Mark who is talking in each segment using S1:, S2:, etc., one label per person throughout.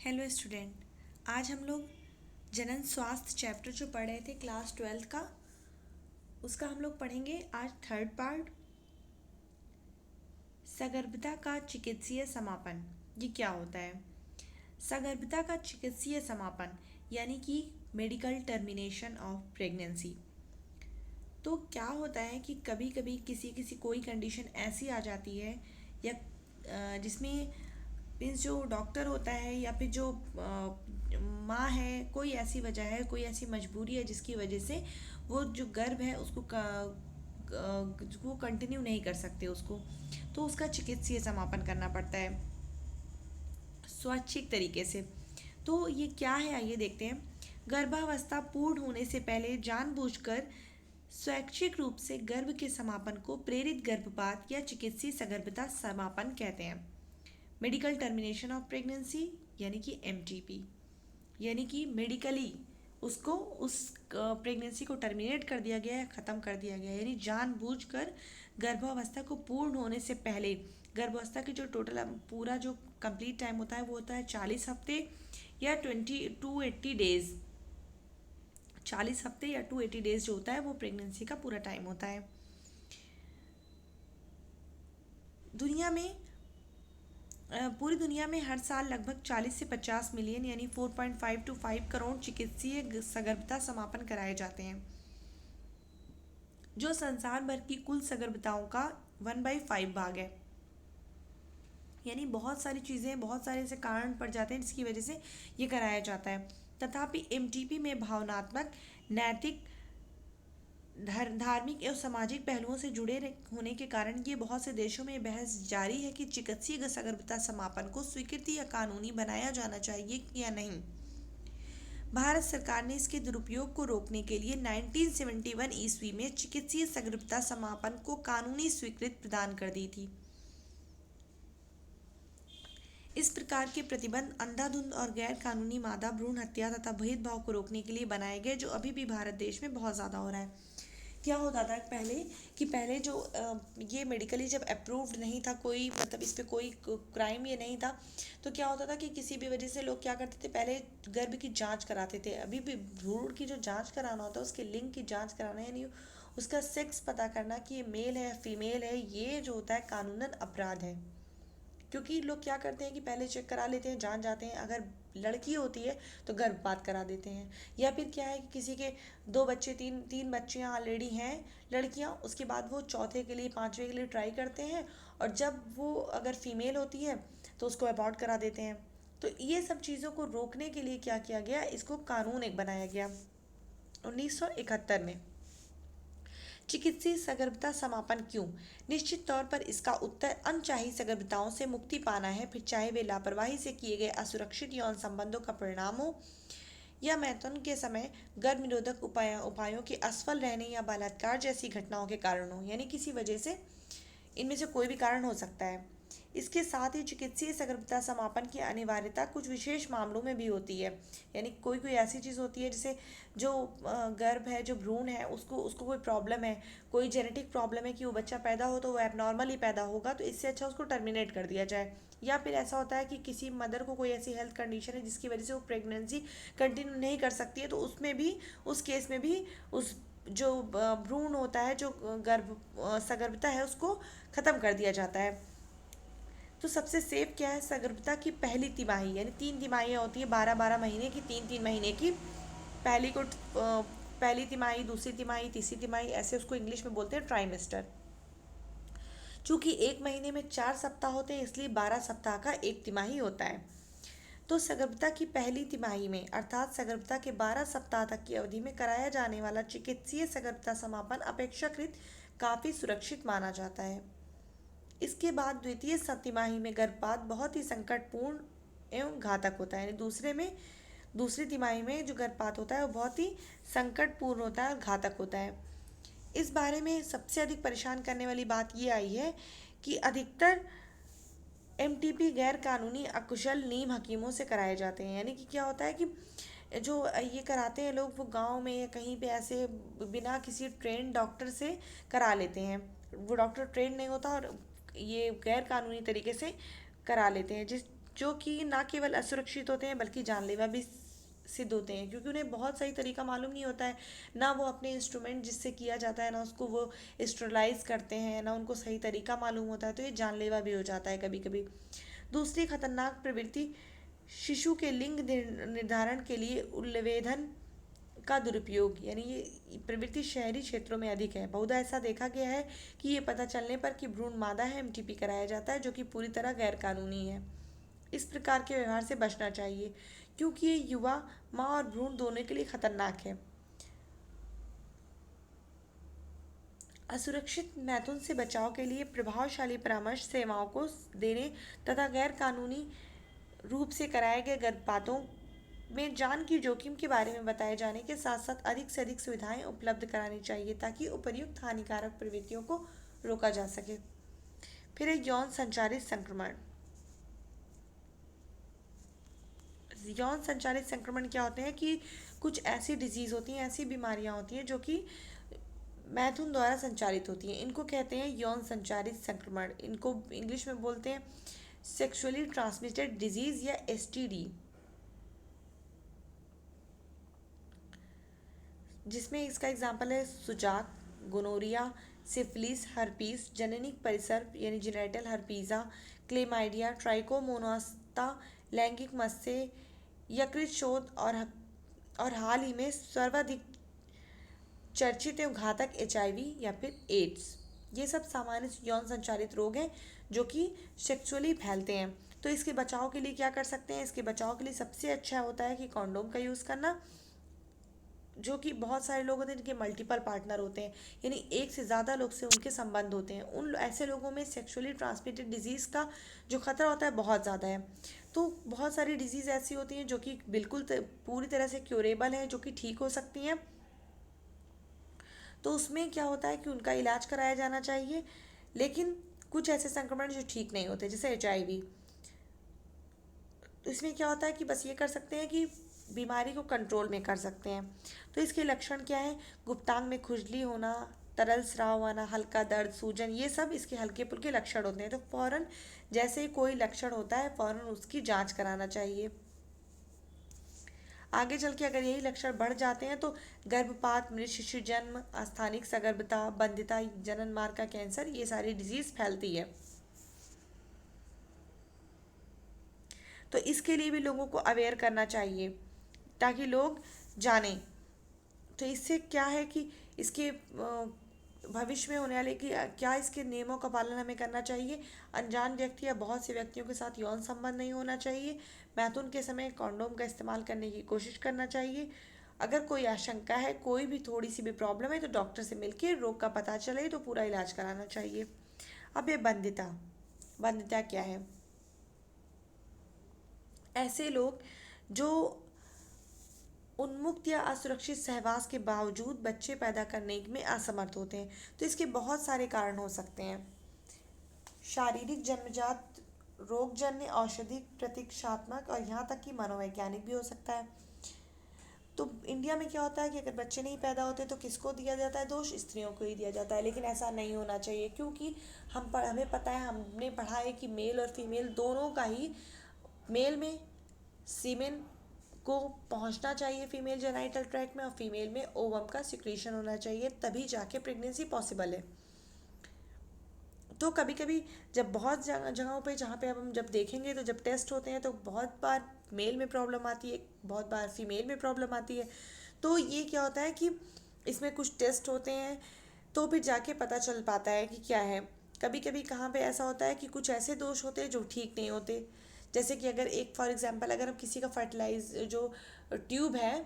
S1: Hello student. आज हम लोग जनन स्वास्थ्य चैप्टर जो पढ़ रहे थे क्लास 12 का, उसका हम लोग पढ़ेंगे आज थर्ड पार्ट। सगर्भता का चिकित्सीय समापन। ये क्या होता है? सगर्भता का चिकित्सीय समापन यानी कि मेडिकल टर्मिनेशन ऑफ प्रेगनेंसी। तो क्या होता है कि कभी कभी किसी किसी कोई कंडीशन ऐसी आ जाती है या जिसमें मीन्स जो डॉक्टर होता है या फिर जो माँ है, कोई ऐसी वजह है, कोई ऐसी मजबूरी है जिसकी वजह से वो जो गर्भ है उसको वो कंटिन्यू नहीं कर सकते उसको, तो उसका चिकित्सीय समापन करना पड़ता है स्वैच्छिक तरीके से। तो ये क्या है, आइए देखते हैं। गर्भावस्था पूर्ण होने से पहले जानबूझकर स्वैच्छिक रूप से गर्भ के समापन को प्रेरित गर्भपात या चिकित्सीय सगर्भता समापन कहते हैं। मेडिकल टर्मिनेशन ऑफ प्रेगनेंसी यानी कि एमटीपी, यानी कि मेडिकली उसको उस प्रेगनेंसी को टर्मिनेट कर दिया गया है, ख़त्म कर दिया गया है, यानी जानबूझकर गर्भावस्था को पूर्ण होने से पहले। गर्भावस्था की जो टोटल पूरा जो कंप्लीट टाइम होता है वो होता है 40 हफ्ते या 280 डेज। 40 हफ्ते या 280 डेज जो होता है वो प्रेगनेंसी का पूरा टाइम होता है। दुनिया में पूरी दुनिया में हर साल लगभग 40 से 50 मिलियन यानी 4.5 to 5 करोड़ चिकित्सीय सगर्भता समापन कराए जाते हैं, जो संसार भर की कुल सगर्भताओं का 1/5 भाग है। यानी बहुत सारी चीज़ें, बहुत सारे ऐसे कारण पड़ जाते हैं जिसकी वजह से ये कराया जाता है। तथापि एमटीपी में भावनात्मक, नैतिक, धार्मिक एवं सामाजिक पहलुओं से जुड़े होने के कारण ये बहुत से देशों में बहस जारी है कि चिकित्सीय सगर्भता समापन को स्वीकृति या कानूनी बनाया जाना चाहिए या नहीं। भारत सरकार ने इसके दुरुपयोग को रोकने के लिए 1971 ईस्वी में चिकित्सीय सगर्भता समापन को कानूनी स्वीकृति प्रदान कर दी थी। इस प्रकार के प्रतिबंध अंधाधुंध और गैर कानूनी मादा भ्रूण हत्या तथा भेदभाव को रोकने के लिए बनाए गए, जो अभी भी भारत देश में बहुत ज़्यादा हो रहा है। क्या होता था पहले कि पहले जो ये मेडिकली जब अप्रूव्ड नहीं था, कोई मतलब इस पे कोई क्राइम ये नहीं था, तो क्या होता था कि किसी भी वजह से लोग क्या करते थे, पहले गर्भ की जांच कराते थे। अभी भी भ्रूण की जो जांच कराना होता है, उसके लिंग की जांच कराना है, यानी उसका सेक्स पता करना कि ये मेल है फीमेल है, ये जो होता है कानूनन अपराध है। क्योंकि लोग क्या करते हैं कि पहले चेक करा लेते हैं, जान जाते हैं, अगर लड़की होती है तो गर्भपात करा देते हैं। या फिर क्या है कि किसी के दो बच्चे, तीन तीन बच्चियाँ ऑलरेडी हैं लड़कियाँ, उसके बाद वो चौथे के लिए, पांचवे के लिए ट्राई करते हैं, और जब वो अगर फीमेल होती है तो उसको अबॉर्ट करा देते हैं। तो ये सब चीज़ों को रोकने के लिए क्या किया गया, इसको कानून एक बनाया गया 1971 में। चिकित्सीय सगर्भता समापन क्यों? निश्चित तौर पर इसका उत्तर अनचाही सगर्भताओं से मुक्ति पाना है, फिर चाहे वे लापरवाही से किए गए असुरक्षित यौन संबंधों का परिणाम हो या मैथुन के समय गर्भ निरोधक उपायों के असफल रहने या बलात्कार जैसी घटनाओं के कारण हो। यानी किसी वजह से इनमें से कोई भी कारण हो सकता है। इसके साथ ही चिकित्सीय सगर्भता समापन की अनिवार्यता कुछ विशेष मामलों में भी होती है। यानी कोई कोई ऐसी चीज़ होती है जैसे जो गर्भ है, जो भ्रूण है, उसको उसको कोई प्रॉब्लम है, कोई जेनेटिक प्रॉब्लम है कि वो बच्चा पैदा हो तो वो एबनॉर्मल ही पैदा होगा, तो इससे अच्छा उसको टर्मिनेट कर दिया जाए। या फिर ऐसा होता है कि किसी मदर को कोई ऐसी हेल्थ कंडीशन है जिसकी वजह से वो प्रेगनेंसी कंटिन्यू नहीं कर सकती है, तो उसमें भी, उस केस में भी उस जो भ्रूण होता है, जो सगर्भता है, उसको ख़त्म कर दिया जाता है। तो सबसे सेफ क्या है? सगर्भता की पहली तिमाही, यानी 3 तिमाहियाँ होती है, 12-12 महीने की, 3-3 महीने की। पहली को पहली तिमाही, दूसरी तिमाही, तीसरी तिमाही, ऐसे उसको इंग्लिश में बोलते हैं ट्राइमेस्टर। चूँकि एक महीने में 4 सप्ताह होते हैं, इसलिए 12 सप्ताह का एक तिमाही होता है। तो सगर्भता की पहली तिमाही में, अर्थात सगर्भता के 12 सप्ताह तक की अवधि में कराया जाने वाला चिकित्सीय सगर्भता समापन अपेक्षाकृत काफ़ी सुरक्षित माना जाता है। इसके बाद द्वितीय तिमाही में गर्भपात बहुत ही संकटपूर्ण एवं घातक होता है। यानी दूसरी तिमाही में जो गर्भपात होता है वो बहुत ही संकटपूर्ण होता है और घातक होता है। इस बारे में सबसे अधिक परेशान करने वाली बात ये आई है कि अधिकतर एमटीपी गैर कानूनी अकुशल नीम हकीमों से कराए जाते हैं। यानी कि क्या होता है कि जो ये कराते हैं लोग, वो गांव में या कहीं पे ऐसे बिना किसी ट्रेन डॉक्टर से करा लेते हैं। वो डॉक्टर ट्रेन नहीं होता और ये गैर कानूनी तरीके से करा लेते हैं, जो कि ना केवल असुरक्षित होते हैं बल्कि जानलेवा भी सिद्ध होते हैं, क्योंकि उन्हें बहुत सही तरीका मालूम नहीं होता है। ना वो अपने इंस्ट्रूमेंट जिससे किया जाता है ना उसको वो स्टरलाइज करते हैं, ना उनको सही तरीका मालूम होता है, तो ये जानलेवा भी हो जाता है कभी कभी। दूसरी खतरनाक प्रवृत्ति शिशु के लिंग निर्धारण के लिए उल्वेधन का दुरुपयोग, यानी ये प्रवृत्ति शहरी क्षेत्रों में अधिक है। बहुधा ऐसा देखा गया है कि ये पता चलने पर कि भ्रूण मादा है एमटीपी कराया जाता है, जो कि पूरी तरह गैर कानूनी है। इस प्रकार के व्यवहार से बचना चाहिए, क्योंकि ये युवा माँ और भ्रूण दोनों के लिए खतरनाक है। असुरक्षित मैथुन से बचाव के लिए प्रभावशाली परामर्श सेवाओं को देने तथा गैर कानूनी रूप से कराए गए गर्भपातों में जान की जोखिम के बारे में बताए जाने के साथ साथ अधिक से अधिक सुविधाएं उपलब्ध करानी चाहिए, ताकि उपर्युक्त हानिकारक प्रवृत्तियों को रोका जा सके। फिर है यौन संचारित संक्रमण। यौन संचारित संक्रमण क्या होते हैं कि कुछ ऐसी डिजीज होती हैं, ऐसी बीमारियां होती हैं जो कि मैथुन द्वारा संचारित होती हैं। इनको कहते हैं यौन संचारित संक्रमण। इनको इंग्लिश में बोलते हैं सेक्सुअली ट्रांसमिटेड डिजीज या एसटीडी, जिसमें इसका एग्जाम्पल है सुजाक, गोनोरिया, सिफिलिस, हर्पीस, जननिक परिसर यानी जेनेटल हर्पीजा, क्लेमाइडिया, ट्राइकोमोनास्ता, लैंगिक मत्स्य, यकृत शोथ और हाल ही में सर्वाधिक चर्चित एवं घातक एचआईवी या फिर एड्स। ये सब सामान्य यौन संचारित रोग हैं जो कि सेक्सुअली फैलते हैं। तो इसके बचाव के लिए क्या कर सकते हैं? इसके बचाव के लिए सबसे अच्छा होता है कि कॉन्डोम का यूज़ करना। जो कि बहुत सारे लोग होते हैं जिनके मल्टीपल पार्टनर होते हैं, यानी एक से ज़्यादा लोग से उनके संबंध होते हैं, उन ऐसे लोगों में सेक्सुअली ट्रांसमिटेड डिजीज़ का जो खतरा होता है बहुत ज़्यादा है। तो बहुत सारी डिजीज़ ऐसी होती हैं जो कि बिल्कुल पूरी तरह से क्योरेबल हैं, जो कि ठीक हो सकती हैं। तो उसमें क्या होता है कि उनका इलाज कराया जाना चाहिए। लेकिन कुछ ऐसे संक्रमण जो ठीक नहीं होते, जैसे एचआईवी, तो इसमें क्या होता है कि बस ये कर सकते हैं कि बीमारी को कंट्रोल में कर सकते हैं। तो इसके लक्षण क्या है? गुप्तांग में खुजली होना, तरल स्राव आना, हल्का दर्द, सूजन, ये सब इसके हल्के फुल्के लक्षण होते हैं। तो फौरन जैसे ही कोई लक्षण होता है फौरन उसकी जांच कराना चाहिए। आगे चल के अगर यही लक्षण बढ़ जाते हैं तो गर्भपात, मृत शिशु जन्म, अस्थानिक सगर्भता, बंधिता, जनन मार्ग का कैंसर, ये सारी डिजीज फैलती है। तो इसके लिए भी लोगों को अवेयर करना चाहिए ताकि लोग जानें। तो इससे क्या है कि इसके भविष्य में होने वाले कि क्या इसके नियमों का पालन हमें करना चाहिए। अनजान व्यक्ति या बहुत से व्यक्तियों के साथ यौन संबंध नहीं होना चाहिए। मैथुन के समय कॉन्डोम का इस्तेमाल करने की कोशिश करना चाहिए। अगर कोई आशंका है, कोई भी थोड़ी सी भी प्रॉब्लम है, तो डॉक्टर से मिलकर रोग का पता चले तो पूरा इलाज कराना चाहिए। अब ये बंधिता। बंधिता क्या है? ऐसे लोग जो उन्मुक्त या असुरक्षित सहवास के बावजूद बच्चे पैदा करने में असमर्थ होते हैं। तो इसके बहुत सारे कारण हो सकते हैं। शारीरिक, जन्मजात, रोगजन्य, औषधि, प्रतीक्षात्मक और यहाँ तक कि मनोवैज्ञानिक भी हो सकता है। तो इंडिया में क्या होता है कि अगर बच्चे नहीं पैदा होते तो किसको दिया जाता है दोष? स्त्रियों को ही दिया जाता है। लेकिन ऐसा नहीं होना चाहिए, क्योंकि हमें पता है, हमने पढ़ा है कि मेल और फीमेल दोनों का ही, मेल में सीमेन को पहुंचना चाहिए फीमेल जेनाइटल ट्रैक्ट में, और फीमेल में ओवम का सिक्रीशन होना चाहिए, तभी जाके प्रेगनेंसी पॉसिबल है। तो कभी कभी जब बहुत जगहों पे जहाँ पे अब हम जब देखेंगे तो जब टेस्ट होते हैं तो बहुत बार मेल में प्रॉब्लम आती है, बहुत बार फीमेल में प्रॉब्लम आती है। तो ये क्या होता है कि इसमें कुछ टेस्ट होते हैं तो फिर जाके पता चल पाता है कि क्या है। कभी कभी कहाँ पे ऐसा होता है कि कुछ ऐसे दोष होते हैं जो ठीक नहीं होते। जैसे कि अगर एक फॉर एग्जांपल अगर हम किसी का जो ट्यूब है,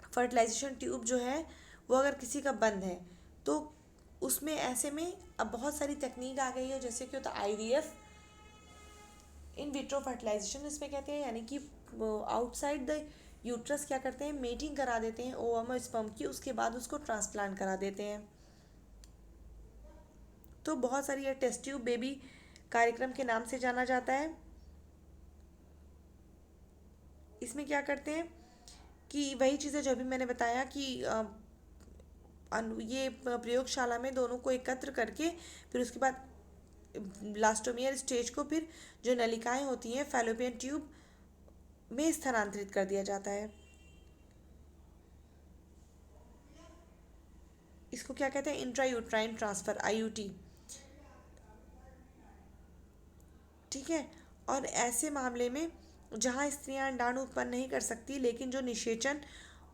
S1: फर्टिलाइजेशन ट्यूब जो है वो अगर किसी का बंद है तो उसमें ऐसे में अब बहुत सारी तकनीक आ गई है, जैसे कि होता है आईवीएफ, इन विट्रो फर्टिलाइजेशन इसमें कहते हैं, यानी कि आउटसाइड द यूट्रस क्या करते हैं, मेटिंग करा देते हैं ओवम और स्पर्म की, उसके बाद उसको ट्रांसप्लांट करा देते हैं। तो बहुत सारी ये टेस्ट ट्यूब बेबी कार्यक्रम के नाम से जाना जाता है। इसमें क्या करते हैं कि वही चीज़ें जो अभी मैंने बताया कि ये प्रयोगशाला में दोनों को एकत्र करके फिर उसके बाद ब्लास्टोमियर स्टेज को फिर जो नलिकाएं होती हैं फैलोपियन ट्यूब में स्थानांतरित कर दिया जाता है। इसको क्या कहते हैं? Intrauterine transfer, IUT. ठीक है। और ऐसे मामले में जहां स्त्रियां अंडाणु उत्पन्न नहीं कर सकती लेकिन जो निषेचन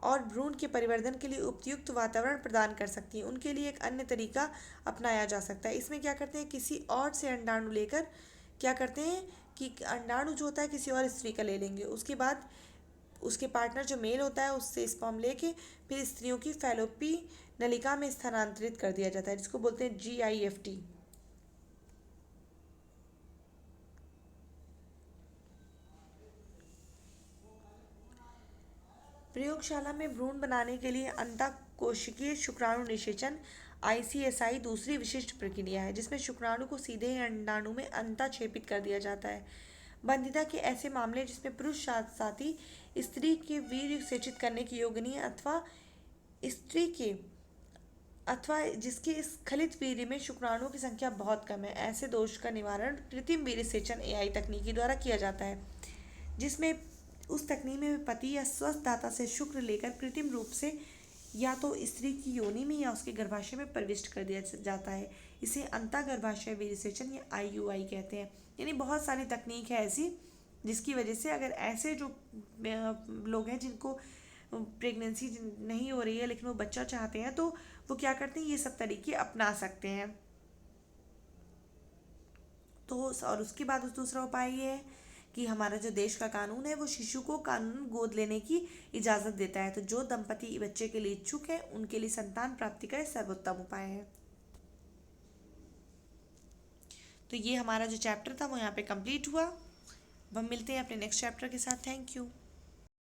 S1: और भ्रूण के परिवर्धन के लिए उपयुक्त वातावरण प्रदान कर सकती हैं, उनके लिए एक अन्य तरीका अपनाया जा सकता है। इसमें क्या करते हैं, किसी और से अंडाणु लेकर क्या करते हैं कि अंडाणु जो होता है किसी और स्त्री का ले लेंगे, उसके बाद उसके पार्टनर जो मेल होता है उससे स्पर्म लेके फिर स्त्रियों की फैलोपी नलिका में स्थानांतरित कर दिया जाता है, जिसको बोलते हैं GIFT। प्रयोगशाला में भ्रूण बनाने के लिए अंतःकोशिकीय शुक्राणु निषेचन ICSI दूसरी विशिष्ट प्रक्रिया है, जिसमें शुक्राणु को सीधे ही अंडाणु में अंतःक्षेपित कर दिया जाता है। बंधिता के ऐसे मामले जिसमें पुरुष साथी स्त्री के वीर्य सेचित करने के योग्य नहीं है स्त्री के अथवा जिसके स्खलित वीर्य में शुक्राणुओं की संख्या बहुत कम है, ऐसे दोष का निवारण कृत्रिम वीर्य सेचन AI तकनीकी द्वारा किया जाता है, जिसमें उस तकनीक में पति या स्वस्थ दाता से शुक्र लेकर कृत्रिम रूप से या तो स्त्री की योनि में या उसके गर्भाशय में प्रविष्ट कर दिया जाता है। इसे अंतःगर्भाशय वीर्य सेचन या IUI कहते हैं। यानी बहुत सारी तकनीक है ऐसी जिसकी वजह से अगर ऐसे जो लोग हैं जिनको प्रेगनेंसी नहीं हो रही है लेकिन वो बच्चा चाहते हैं तो वो क्या करते हैं, ये सब तरीके अपना सकते हैं। तो और उसके बाद दूसरा उपाय ये है कि हमारा जो देश का कानून है वो शिशु को कानून गोद लेने की इजाज़त देता है। तो जो दंपति बच्चे के लिए इच्छुक है उनके लिए संतान प्राप्ति का सर्वोत्तम उपाय है। तो ये हमारा जो चैप्टर था वो यहाँ पे कंप्लीट हुआ। अब हम मिलते हैं अपने नेक्स्ट चैप्टर के साथ। Thank you.